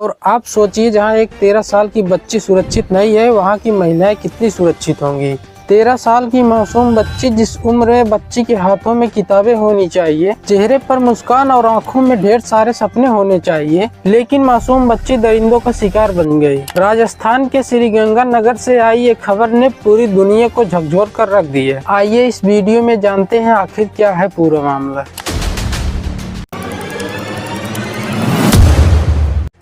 और आप सोचिए, जहां एक 13 साल की बच्ची सुरक्षित नहीं है, वहां की महिलाएं कितनी सुरक्षित होंगी। 13 साल की मासूम बच्ची, जिस उम्र बच्ची के हाथों में किताबें होनी चाहिए, चेहरे पर मुस्कान और आंखों में ढेर सारे सपने होने चाहिए, लेकिन मासूम बच्ची दरिंदों का शिकार बन गई। राजस्थान के श्रीगंगानगर से आई ये खबर ने पूरी दुनिया को झकझोर कर रख दिया। आइए इस वीडियो में जानते हैं आखिर क्या है पूरा मामला।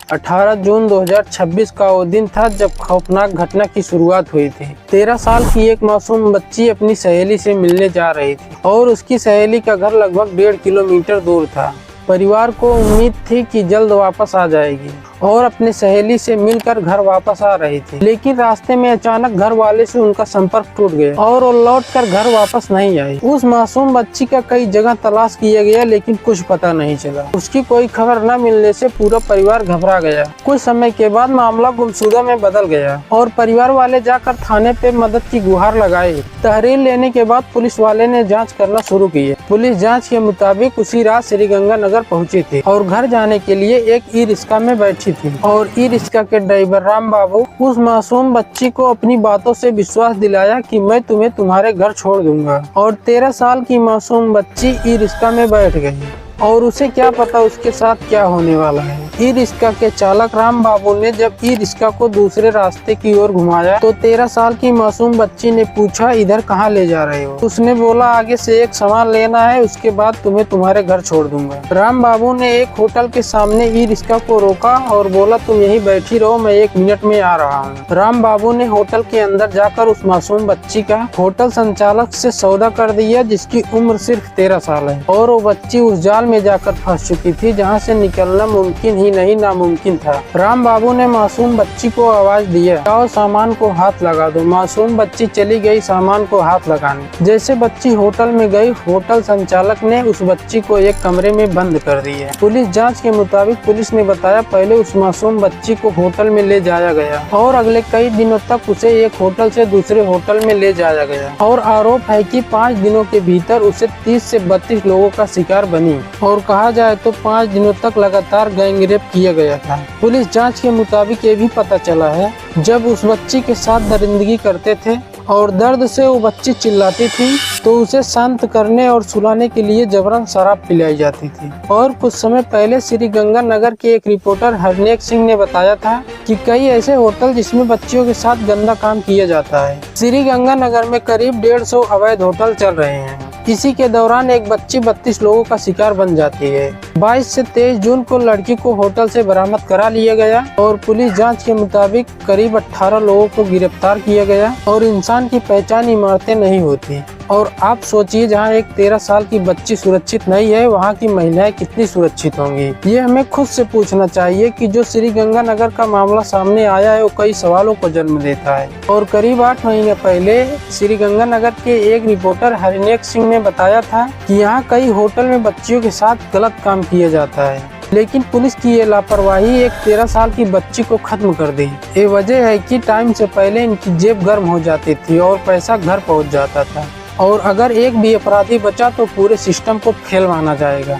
18 जून 2026 का वो दिन था जब खौफनाक घटना की शुरुआत हुई थी। 13 साल की एक मासूम बच्ची अपनी सहेली से मिलने जा रही थी और उसकी सहेली का घर लगभग 1.5 किलोमीटर दूर था। परिवार को उम्मीद थी कि जल्द वापस आ जाएगी और अपने सहेली से मिलकर घर वापस आ रही थी, लेकिन रास्ते में अचानक घर वाले से उनका संपर्क टूट गया और वो लौटकर घर वापस नहीं आई। उस मासूम बच्ची का कई जगह तलाश किया गया, लेकिन कुछ पता नहीं चला। उसकी कोई खबर न मिलने से पूरा परिवार घबरा गया। कुछ समय के बाद मामला गुमशुदा में बदल गया और परिवार वाले जाकर थाने पे मदद की गुहार लगाई। तहरीर लेने के बाद पुलिस वाले ने जाँच करना शुरू की। पुलिस जाँच के मुताबिक उसी रात श्रीगंगानगर पहुँची थी और घर जाने के लिए एक ई रिक्शा में बैठी थी और ई रिक्शा के ड्राइवर राम बाबू उस मासूम बच्ची को अपनी बातों से विश्वास दिलाया कि मैं तुम्हें तुम्हारे घर छोड़ दूंगा। और 13 साल की मासूम बच्ची ई रिक्शा में बैठ गई और उसे क्या पता उसके साथ क्या होने वाला है। ई रिक्शा के चालक राम बाबू ने जब ई रिक्शा को दूसरे रास्ते की ओर घुमाया तो 13 साल की मासूम बच्ची ने पूछा, इधर कहाँ ले जा रहे हो? उसने बोला, आगे से एक सामान लेना है, उसके बाद तुम्हें तुम्हारे घर छोड़ दूंगा। राम बाबू ने एक होटल के सामने ई रिक्शा को रोका और बोला, तुम यहीं बैठी रहो, मैं 1 मिनट में आ रहा हूँ। राम बाबू ने होटल के अंदर जाकर उस मासूम बच्ची का होटल संचालक से सौदा कर दिया, जिसकी उम्र सिर्फ 13 साल है और वो बच्ची उस जाल में जाकर फंस चुकी थी जहां से निकलना मुमकिन ही नहीं नामुमकिन था। राम बाबू ने मासूम बच्ची को आवाज दिया, जाओ सामान को हाथ लगा दो। मासूम बच्ची चली गई सामान को हाथ लगाने। जैसे बच्ची होटल में गई, होटल संचालक ने उस बच्ची को एक कमरे में बंद कर दिया। पुलिस जांच के मुताबिक पुलिस ने बताया, पहले उस मासूम बच्ची को होटल में ले जाया गया और अगले कई दिनों तक उसे एक होटल से दूसरे होटल में ले जाया गया और आरोप है कि 5 दिनों के भीतर उसे 30 से 32 लोगों का शिकार बनी और कहा जाए तो 5 दिनों तक लगातार गैंगरेप किया गया था। पुलिस जांच के मुताबिक ये भी पता चला है, जब उस बच्ची के साथ दरिंदगी करते थे और दर्द से वो बच्ची चिल्लाती थी तो उसे शांत करने और सुलाने के लिए जबरन शराब पिलाई जाती थी। और कुछ समय पहले श्रीगंगानगर के एक रिपोर्टर हरनेक सिंह ने बताया था कि कई ऐसे होटल जिसमें बच्चियों के साथ गंदा काम किया जाता है। श्रीगंगानगर में करीब 150 अवैध होटल चल रहे हैं। इसी के दौरान एक बच्ची 32 लोगों का शिकार बन जाती है। 22 से 23 जून को लड़की को होटल से बरामद करा लिया गया और पुलिस जांच के मुताबिक करीब 18 लोगों को गिरफ्तार किया गया। और इंसान की पहचान इमारतें नहीं होती। और आप सोचिए, जहां एक 13 साल की बच्ची सुरक्षित नहीं है, वहां की महिलाएं कितनी सुरक्षित होंगी। ये हमें खुद से पूछना चाहिए कि जो श्रीगंगानगर का मामला सामने आया है वो कई सवालों को जन्म देता है। और करीब 8 महीने पहले श्रीगंगानगर के एक रिपोर्टर हरनेक सिंह ने बताया था कि यहाँ कई होटल में बच्चियों के साथ गलत काम किया जाता है, लेकिन पुलिस की ये लापरवाही एक 13 साल की बच्ची को खत्म कर दी। ये वजह है कि टाइम से पहले इनकी जेब गर्म हो जाती थी और पैसा घर पहुंच जाता था। और अगर एक भी अपराधी बचा तो पूरे सिस्टम को फेल माना जाएगा।